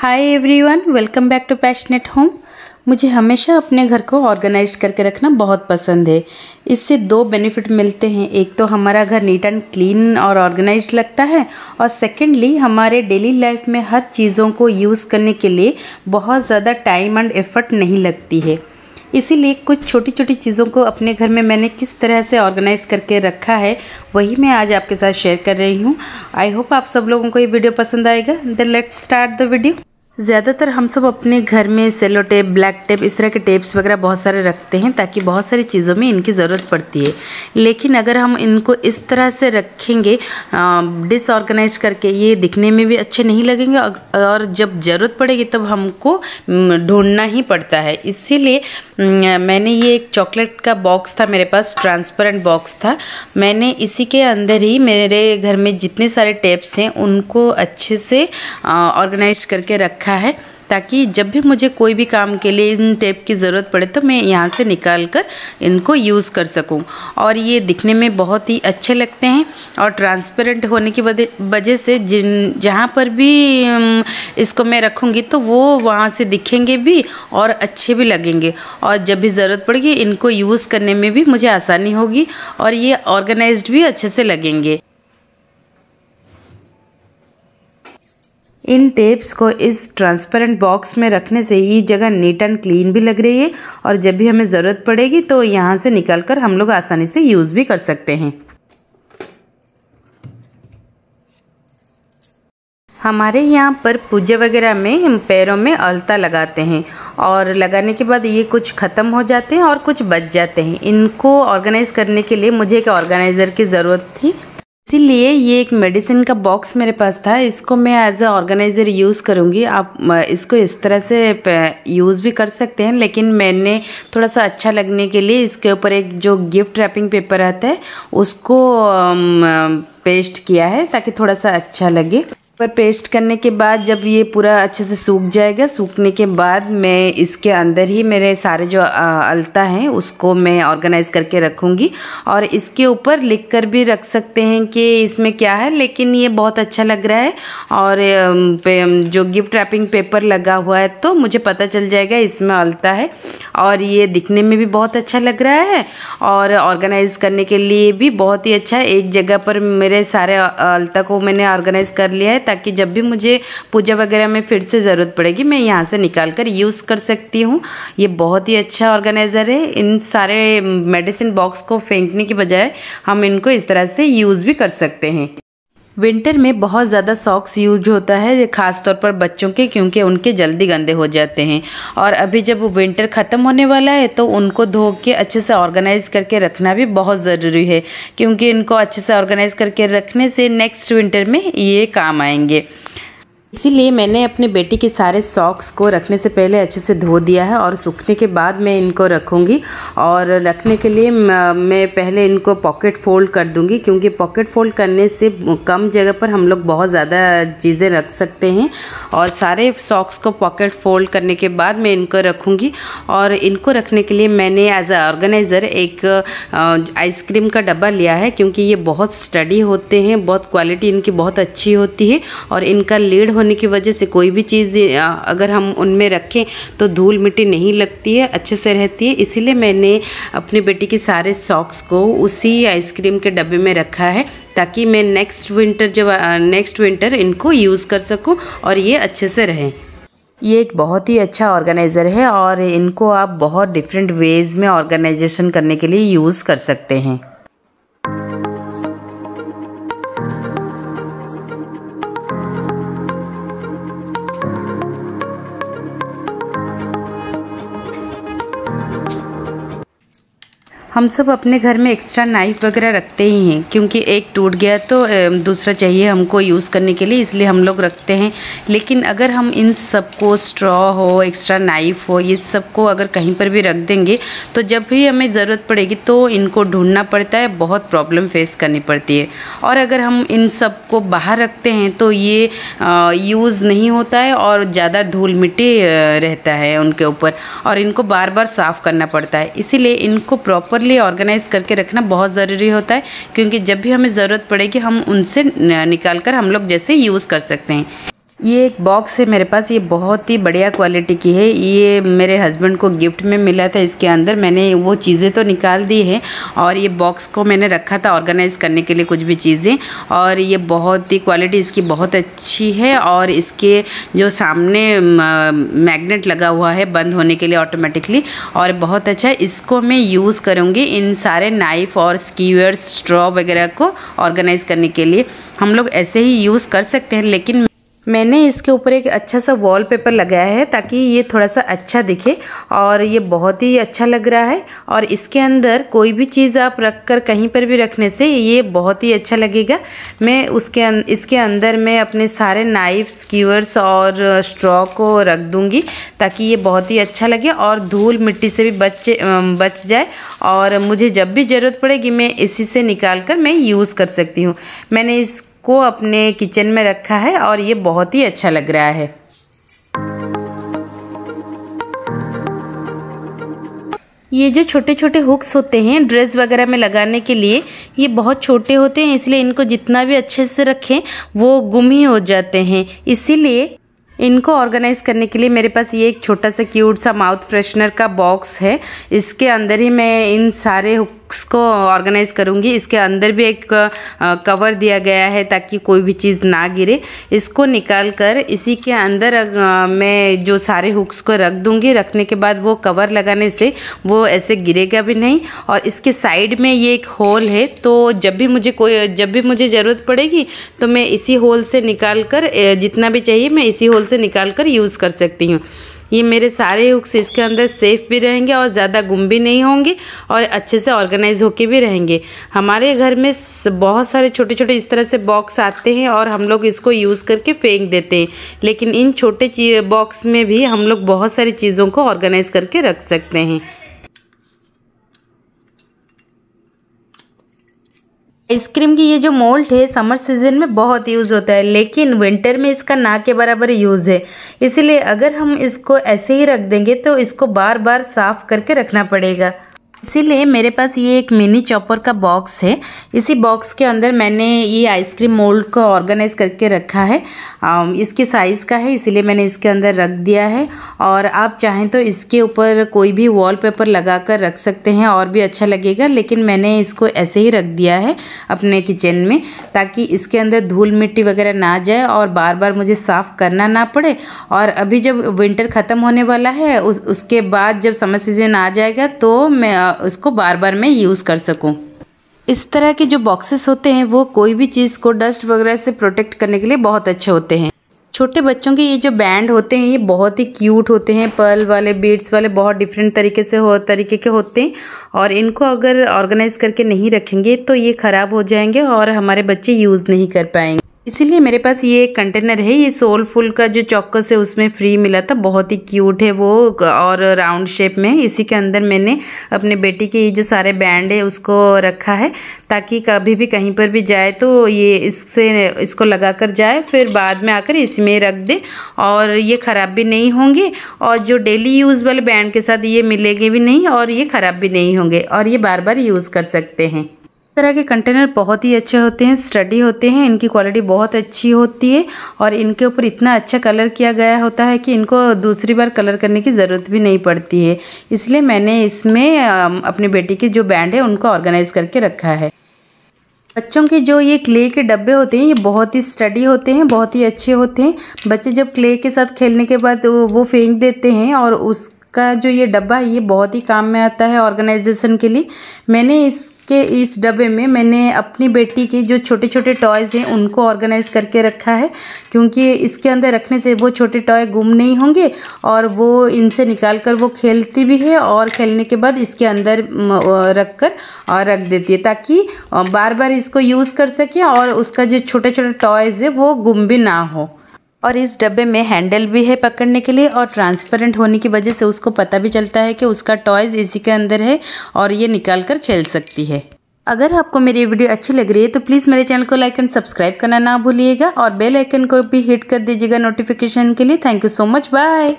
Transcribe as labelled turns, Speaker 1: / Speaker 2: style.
Speaker 1: Hi everyone, welcome back to passionate home. मुझे हमेशा अपने घर को ऑर्गेनाइज करके रखना बहुत पसंद है। इससे दो बेनिफिट मिलते हैं। एक तो हमारा घर नीट एंड क्लीन और ऑर्गेनाइज लगता है, और सेकेंडली हमारे डेली लाइफ में हर चीज़ों को यूज़ करने के लिए बहुत ज़्यादा टाइम एंड एफर्ट नहीं लगती है। इसीलिए कुछ छोटी छोटी चीज़ों को अपने घर में मैंने किस तरह से ऑर्गेनाइज करके रखा है, वही मैं आज आपके साथ शेयर कर रही हूँ। आई होप आप सब लोगों को ये वीडियो पसंद आएगा। Then let's start the video. ज़्यादातर हम सब अपने घर में सेलो टेप, ब्लैक टेप, इस तरह के टेप्स वगैरह बहुत सारे रखते हैं ताकि बहुत सारी चीज़ों में इनकी ज़रूरत पड़ती है। लेकिन अगर हम इनको इस तरह से रखेंगे डिसऑर्गेनाइज करके, ये दिखने में भी अच्छे नहीं लगेंगे और जब ज़रूरत पड़ेगी तब हमको ढूंढना ही पड़ता है। इसीलिए मैंने ये एक चॉकलेट का बॉक्स था मेरे पास, ट्रांसपेरेंट बॉक्स था। मैंने इसी के अंदर ही मेरे घर में जितने सारे टेप्स हैं उनको अच्छे से ऑर्गेनाइज करके रखा है, ताकि जब भी मुझे कोई भी काम के लिए इन टेप की ज़रूरत पड़े तो मैं यहाँ से निकाल कर इनको यूज़ कर सकूँ। और ये दिखने में बहुत ही अच्छे लगते हैं और ट्रांसपेरेंट होने की वजह से जहाँ पर भी इसको मैं रखूँगी तो वो वहाँ से दिखेंगे भी और अच्छे भी लगेंगे, और जब भी ज़रूरत पड़ेगी इनको यूज़ करने में भी मुझे आसानी होगी और ये ऑर्गेनाइज्ड भी अच्छे से लगेंगे। इन टेप्स को इस ट्रांसपेरेंट बॉक्स में रखने से ये जगह नीट एंड क्लीन भी लग रही है, और जब भी हमें ज़रूरत पड़ेगी तो यहाँ से निकालकर हम लोग आसानी से यूज़ भी कर सकते हैं। हमारे यहाँ पर पूजा वगैरह में हम पैरों में अलता लगाते हैं, और लगाने के बाद ये कुछ ख़त्म हो जाते हैं और कुछ बच जाते हैं। इनको ऑर्गेनाइज़ करने के लिए मुझे एक ऑर्गेनाइज़र की ज़रूरत थी, इसीलिए ये एक मेडिसिन का बॉक्स मेरे पास था। इसको मैं एज अ ऑर्गेनाइज़र यूज़ करूँगी। आप इसको इस तरह से यूज़ भी कर सकते हैं, लेकिन मैंने थोड़ा सा अच्छा लगने के लिए इसके ऊपर एक जो गिफ्ट रैपिंग पेपर आता है उसको पेस्ट किया है ताकि थोड़ा सा अच्छा लगे। पर पेस्ट करने के बाद जब ये पूरा अच्छे से सूख जाएगा, सूखने के बाद मैं इसके अंदर ही मेरे सारे जो अलता हैं उसको मैं ऑर्गेनाइज़ करके रखूँगी। और इसके ऊपर लिख कर भी रख सकते हैं कि इसमें क्या है, लेकिन ये बहुत अच्छा लग रहा है और जो गिफ्ट रैपिंग पेपर लगा हुआ है तो मुझे पता चल जाएगा इसमें अलता है, और ये दिखने में भी बहुत अच्छा लग रहा है और ऑर्गेनाइज़ करने के लिए भी बहुत ही अच्छा है। एक जगह पर मेरे सारे अलता को मैंने ऑर्गेनाइज़ कर लिया है ताकि जब भी मुझे पूजा वगैरह में फिर से ज़रूरत पड़ेगी मैं यहाँ से निकाल कर यूज़ कर सकती हूँ। ये बहुत ही अच्छा ऑर्गेनाइज़र है। इन सारे मेडिसिन बॉक्स को फेंकने की बजाय हम इनको इस तरह से यूज़ भी कर सकते हैं। विंटर में बहुत ज़्यादा सॉक्स यूज होता है, ख़ास तौर पर बच्चों के, क्योंकि उनके जल्दी गंदे हो जाते हैं। और अभी जब विंटर ख़त्म होने वाला है तो उनको धो के अच्छे से ऑर्गेनाइज़ करके रखना भी बहुत ज़रूरी है, क्योंकि इनको अच्छे से ऑर्गेनाइज़ करके रखने से नेक्स्ट विंटर में ये काम आएंगे। इसीलिए मैंने अपने बेटी के सारे सॉक्स को रखने से पहले अच्छे से धो दिया है, और सूखने के बाद मैं इनको रखूँगी। और रखने के लिए मैं पहले इनको पॉकेट फ़ोल्ड कर दूँगी, क्योंकि पॉकेट फ़ोल्ड करने से कम जगह पर हम लोग बहुत ज़्यादा चीज़ें रख सकते हैं। और सारे सॉक्स को पॉकेट फ़ोल्ड करने के बाद मैं इनको रखूँगी। और इनको रखने के लिए मैंने एज अ ऑर्गेनाइज़र एक आइसक्रीम का डब्बा लिया है, क्योंकि ये बहुत स्टडी होते हैं, बहुत क्वालिटी इनकी बहुत अच्छी होती है, और इनका लीड होने की वजह से कोई भी चीज़ अगर हम उनमें रखें तो धूल मिट्टी नहीं लगती है, अच्छे से रहती है। इसीलिए मैंने अपनी बेटी के सारे सॉक्स को उसी आइसक्रीम के डब्बे में रखा है, ताकि मैं नेक्स्ट विंटर इनको यूज़ कर सकूं और ये अच्छे से रहें। ये एक बहुत ही अच्छा ऑर्गेनाइज़र है और इनको आप बहुत डिफरेंट वेज़ में ऑर्गेनाइजेशन करने के लिए यूज़ कर सकते हैं। हम सब अपने घर में एक्स्ट्रा नाइफ़ वगैरह रखते ही हैं, क्योंकि एक टूट गया तो दूसरा चाहिए हमको यूज़ करने के लिए, इसलिए हम लोग रखते हैं। लेकिन अगर हम इन सब को, स्ट्रॉ हो, एक्स्ट्रा नाइफ़ हो, ये सब को अगर कहीं पर भी रख देंगे तो जब भी हमें ज़रूरत पड़ेगी तो इनको ढूंढना पड़ता है, बहुत प्रॉब्लम फेस करनी पड़ती है। और अगर हम इन सब को बाहर रखते हैं तो ये यूज़ नहीं होता है और ज़्यादा धूल मिट्टी रहता है उनके ऊपर, और इनको बार बार साफ़ करना पड़ता है। इसीलिए इनको प्रॉपर ऑर्गेनाइज करके रखना बहुत ज़रूरी होता है, क्योंकि जब भी हमें ज़रूरत पड़ेगी हम उनसे निकाल कर हम लोग जैसे यूज़ कर सकते हैं। ये एक बॉक्स है मेरे पास, ये बहुत ही बढ़िया क्वालिटी की है। ये मेरे हस्बैंड को गिफ्ट में मिला था। इसके अंदर मैंने वो चीज़ें तो निकाल दी हैं और ये बॉक्स को मैंने रखा था ऑर्गेनाइज़ करने के लिए कुछ भी चीज़ें। और ये बहुत ही क्वालिटी इसकी बहुत अच्छी है। और इसके जो सामने मैग्नेट लगा हुआ है बंद होने के लिए ऑटोमेटिकली, और बहुत अच्छा है। इसको मैं यूज़ करूँगी इन सारे नाइफ़ और स्कीवर्स, स्ट्रॉ वगैरह को ऑर्गेनाइज़ करने के लिए। हम लोग ऐसे ही यूज़ कर सकते हैं, लेकिन मैंने इसके ऊपर एक अच्छा सा वॉलपेपर लगाया है ताकि ये थोड़ा सा अच्छा दिखे, और ये बहुत ही अच्छा लग रहा है। और इसके अंदर कोई भी चीज़ आप रख कर कहीं पर भी रखने से ये बहुत ही अच्छा लगेगा। मैं इसके अंदर मैं अपने सारे नाइफ, स्कीवर्स और स्ट्रॉ को रख दूँगी ताकि ये बहुत ही अच्छा लगे और धूल मिट्टी से भी बच जाए। और मुझे जब भी ज़रूरत पड़ेगी मैं इसी से निकाल कर मैं यूज़ कर सकती हूँ। मैंने को अपने किचन में रखा है और ये बहुत ही अच्छा लग रहा है। ये जो छोटे छोटे हुक्स होते हैं ड्रेस वगैरह में लगाने के लिए, ये बहुत छोटे होते हैं, इसलिए इनको जितना भी अच्छे से रखें वो गुम ही हो जाते हैं। इसीलिए इनको ऑर्गेनाइज़ करने के लिए मेरे पास ये एक छोटा सा क्यूट सा माउथ फ्रेशनर का बॉक्स है। इसके अंदर ही मैं इन सारे हुक्स को ऑर्गेनाइज़ करूँगी। इसके अंदर भी एक कवर दिया गया है ताकि कोई भी चीज़ ना गिरे। इसको निकाल कर इसी के अंदर मैं जो सारे हुक्स को रख दूँगी। रखने के बाद वो कवर लगाने से वो ऐसे गिरेगा भी नहीं। और इसके साइड में ये एक होल है, तो जब भी मुझे ज़रूरत पड़ेगी तो मैं इसी होल से निकाल कर जितना भी चाहिए मैं इसी होल से निकाल कर यूज़ कर सकती हूँ। ये मेरे सारे हुक्स इसके अंदर सेफ भी रहेंगे और ज़्यादा गुम भी नहीं होंगे और अच्छे से ऑर्गेनाइज होके भी रहेंगे। हमारे घर में बहुत सारे छोटे छोटे इस तरह से बॉक्स आते हैं और हम लोग इसको यूज़ करके फेंक देते हैं, लेकिन इन छोटे बॉक्स में भी हम लोग बहुत सारी चीज़ों को ऑर्गेनाइज करके रख सकते हैं। आइसक्रीम की ये जो मोल्ड है समर सीजन में बहुत यूज़ होता है, लेकिन विंटर में इसका ना के बराबर यूज़ है। इसीलिए अगर हम इसको ऐसे ही रख देंगे तो इसको बार बार साफ़ करके रखना पड़ेगा। इसीलिए मेरे पास ये एक मिनी चॉपर का बॉक्स है। इसी बॉक्स के अंदर मैंने ये आइसक्रीम मोल्ड को ऑर्गेनाइज करके रखा है। इसके साइज़ का है इसीलिए मैंने इसके अंदर रख दिया है। और आप चाहें तो इसके ऊपर कोई भी वॉलपेपर लगा कर रख सकते हैं और भी अच्छा लगेगा, लेकिन मैंने इसको ऐसे ही रख दिया है अपने किचन में ताकि इसके अंदर धूल मिट्टी वगैरह ना जाए और बार बार मुझे साफ़ करना ना पड़े। और अभी जब विंटर ख़त्म होने वाला है उसके बाद जब समर सीजन आ जाएगा तो मैं उसको बार बार मैं यूज़ कर सकूं। इस तरह के जो बॉक्सेस होते हैं वो कोई भी चीज़ को डस्ट वगैरह से प्रोटेक्ट करने के लिए बहुत अच्छे होते हैं। छोटे बच्चों के ये जो बैंड होते हैं ये बहुत ही क्यूट होते हैं, पर्ल वाले, बीड्स वाले, बहुत डिफरेंट तरीके के होते हैं। और इनको अगर ऑर्गेनाइज करके नहीं रखेंगे तो ये ख़राब हो जाएंगे और हमारे बच्चे यूज़ नहीं कर पाएंगे। इसीलिए मेरे पास ये एक कंटेनर है, ये सोलफुल का जो चॉकस है उसमें फ्री मिला था, बहुत ही क्यूट है वो और राउंड शेप में। इसी के अंदर मैंने अपने बेटी के ये जो सारे बैंड है उसको रखा है ताकि कभी भी कहीं पर भी जाए तो ये इसको लगा कर जाए, फिर बाद में आकर इसमें रख दे और ये ख़राब भी नहीं होंगे। और जो डेली यूज़ वाले बैंड के साथ ये मिलेंगे भी नहीं और ये ख़राब भी नहीं होंगे और ये बार बार यूज़ कर सकते हैं। इस तरह के कंटेनर बहुत ही अच्छे होते हैं, स्टडी होते हैं, इनकी क्वालिटी बहुत अच्छी होती है और इनके ऊपर इतना अच्छा कलर किया गया होता है कि इनको दूसरी बार कलर करने की ज़रूरत भी नहीं पड़ती है। इसलिए मैंने इसमें अपनी बेटी के जो बैंड है उनको ऑर्गेनाइज करके रखा है। बच्चों के जो ये क्ले के डब्बे होते हैं ये बहुत ही स्टडी होते हैं, बहुत ही अच्छे होते हैं। बच्चे जब क्ले के साथ खेलने के बाद वो फेंक देते हैं और उसका जो ये डब्बा है ये बहुत ही काम में आता है ऑर्गेनाइजेशन के लिए। मैंने इस डब्बे में मैंने अपनी बेटी के जो छोटे छोटे टॉयज़ हैं उनको ऑर्गेनाइज करके रखा है, क्योंकि इसके अंदर रखने से वो छोटे टॉय गुम नहीं होंगे और वो इनसे निकाल कर वो खेलती भी है और खेलने के बाद इसके अंदर रख कर और रख देती है ताकि बार बार इसको यूज़ कर सके और उसका जो छोटे छोटे टॉयज़ है वो गुम भी ना हो। और इस डब्बे में हैंडल भी है पकड़ने के लिए और ट्रांसपेरेंट होने की वजह से उसको पता भी चलता है कि उसका टॉयज़ इसी के अंदर है और ये निकाल कर खेल सकती है। अगर आपको मेरी वीडियो अच्छी लग रही है तो प्लीज़ मेरे चैनल को लाइक एंड सब्सक्राइब करना ना भूलिएगा और बेल आइकन को भी हिट कर दीजिएगा नोटिफिकेशन के लिए। Thank you so much, bye.